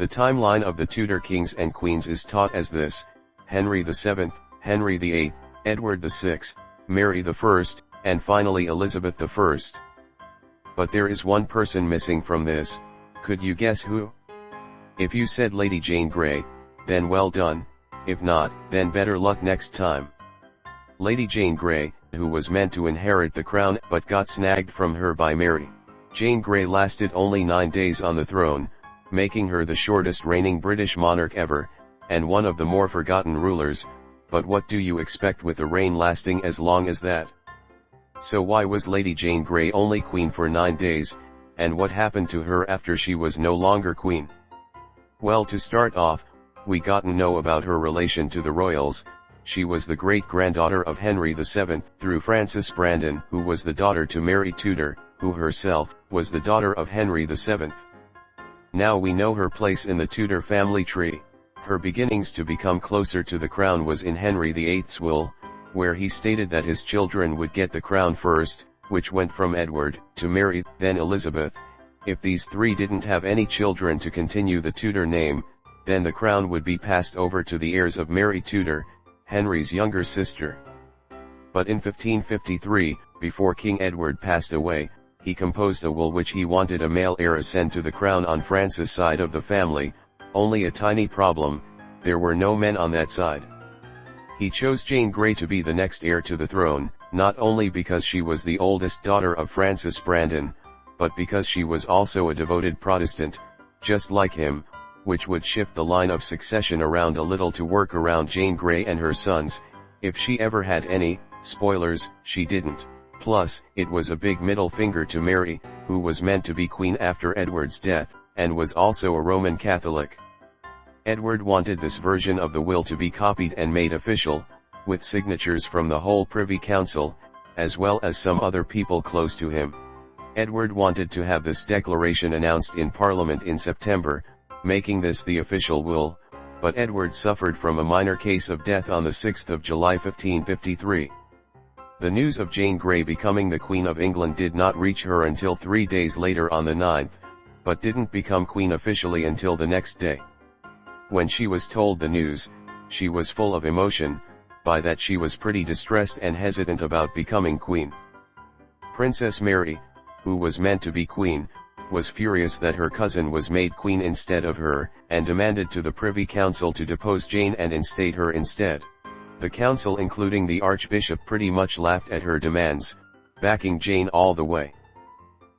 The timeline of the Tudor kings and queens is taught as this: Henry VII, Henry VIII, Edward VI, Mary I, and finally Elizabeth I. But there is one person missing from this. Could you guess who? If you said Lady Jane Grey, then well done. If not, then better luck next time. Lady Jane Grey, who was meant to inherit the crown but got snagged from her by Mary. Jane Grey lasted only 9 days on the throne, making her the shortest reigning British monarch ever, and one of the more forgotten rulers. But what do you expect with a reign lasting as long as that? So why was Lady Jane Grey only queen for 9 days, and what happened to her after she was no longer queen? Well, to start off, we got to know about her relation to the royals. She was the great-granddaughter of Henry VII through Frances Brandon, who was the daughter to Mary Tudor, who herself was the daughter of Henry VII. Now we know her place in the Tudor family tree. Her beginnings to become closer to the crown was in Henry VIII's will, where he stated that his children would get the crown first, which went from Edward to Mary, then Elizabeth. If these three didn't have any children to continue the Tudor name, then the crown would be passed over to the heirs of Mary Tudor, Henry's younger sister. But in 1553, before King Edward passed away, he composed a will which he wanted a male heir ascend to the crown on France's side of the family. Only a tiny problem: there were no men on that side. He chose Jane Grey to be the next heir to the throne, not only because she was the oldest daughter of Frances Brandon, but because she was also a devoted Protestant, just like him, which would shift the line of succession around a little to work around Jane Grey and her sons, if she ever had any. Spoilers, she didn't. Plus, it was a big middle finger to Mary, who was meant to be queen after Edward's death, and was also a Roman Catholic. Edward wanted this version of the will to be copied and made official, with signatures from the whole Privy Council, as well as some other people close to him. Edward wanted to have this declaration announced in Parliament in September, making this the official will, but Edward suffered from a minor case of death on the 6th of July 1553. The news of Jane Grey becoming the Queen of England did not reach her until 3 days later on the 9th, but didn't become queen officially until the next day. When she was told the news, she was full of emotion. By that she was pretty distressed and hesitant about becoming queen. Princess Mary, who was meant to be queen, was furious that her cousin was made queen instead of her, and demanded to the Privy Council to depose Jane and instate her instead. The council, including the Archbishop, pretty much laughed at her demands, backing Jane all the way.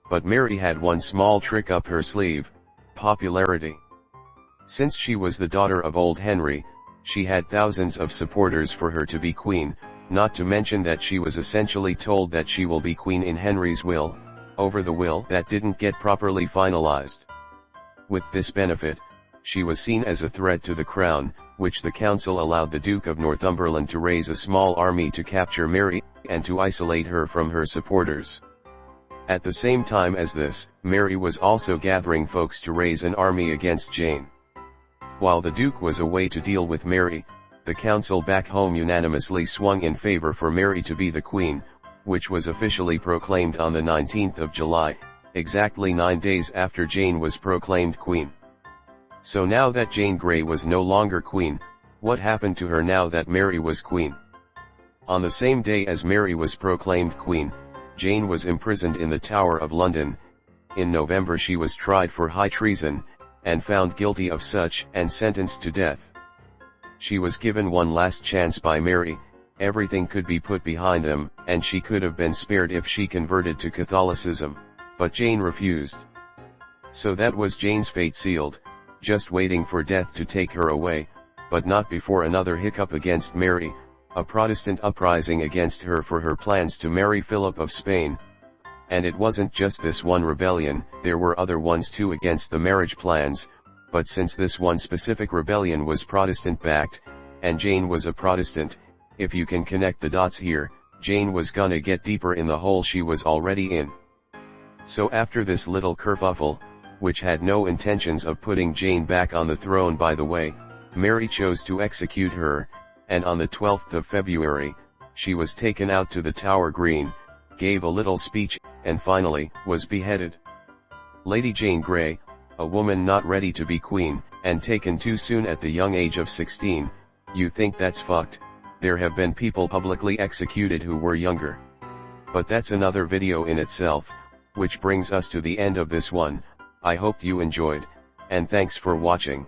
But Mary had one small trick up her sleeve: popularity. Since she was the daughter of old Henry, she had thousands of supporters for her to be queen, not to mention that she was essentially told that she will be queen in Henry's will, over the will that didn't get properly finalized. With this benefit, she was seen as a threat to the crown, which the council allowed the Duke of Northumberland to raise a small army to capture Mary, and to isolate her from her supporters. At the same time as this, Mary was also gathering folks to raise an army against Jane. While the Duke was away to deal with Mary, the council back home unanimously swung in favor for Mary to be the queen, which was officially proclaimed on the 19th of July, exactly 9 days after Jane was proclaimed queen. So now that Jane Grey was no longer queen, what happened to her now that Mary was queen? On the same day as Mary was proclaimed queen, Jane was imprisoned in the Tower of London. In November she was tried for high treason, and found guilty of such, and sentenced to death. She was given one last chance by Mary. Everything could be put behind them, and she could have been spared if she converted to Catholicism, but Jane refused. So that was Jane's fate sealed, just waiting for death to take her away, but not before another hiccup against Mary, a Protestant uprising against her for her plans to marry Philip of Spain. And it wasn't just this one rebellion, there were other ones too against the marriage plans, but since this one specific rebellion was Protestant-backed, and Jane was a Protestant, if you can connect the dots here, Jane was gonna get deeper in the hole she was already in. So after this little kerfuffle, which had no intentions of putting Jane back on the throne by the way, Mary chose to execute her, and on the 12th of February, she was taken out to the Tower Green, gave a little speech, and finally, was beheaded. Lady Jane Grey, a woman not ready to be queen, and taken too soon at the young age of 16, you think that's fucked. There have been people publicly executed who were younger. But that's another video in itself, which brings us to the end of this one. I hope you enjoyed, and thanks for watching.